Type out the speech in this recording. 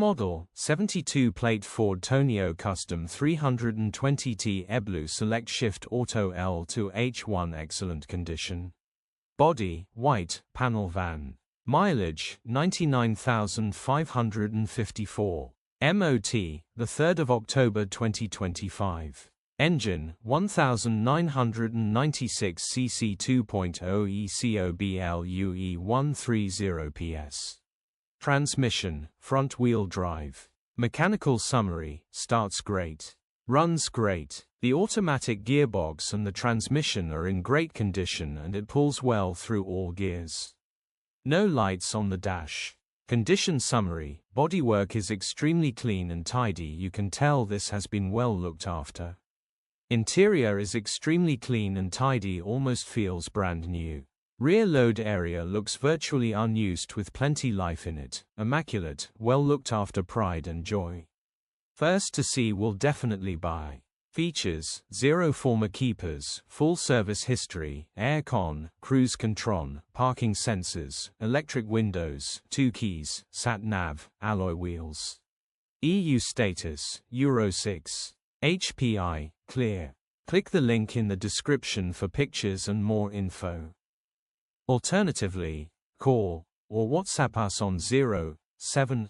Model, 72 plate Ford Tourneo Custom 320T Eblue Selectshift Auto L2H1 excellent condition. Body, white, panel van. Mileage, 99,554. MOT, the 3rd of October 2025. Engine, 1996 cc 2.0 ECOBLUE 130 PS. Transmission, front-wheel drive. Mechanical summary, starts great. Runs great. The automatic gearbox and the transmission are in great condition and it pulls well through all gears. No lights on the dash. Condition summary, bodywork is extremely clean and tidy, you can tell this has been well looked after. Interior is extremely clean and tidy, almost feels brand new. Rear load area looks virtually unused with plenty life in it, immaculate, well looked after, pride and joy. First to see will definitely buy. Features, 0 former keepers, full service history, aircon, cruise control, parking sensors, electric windows, 2 keys, sat-nav, alloy wheels. EU status, Euro 6. HPI, clear. Click the link in the description for pictures and more info. Alternatively, call or WhatsApp us on 074011997.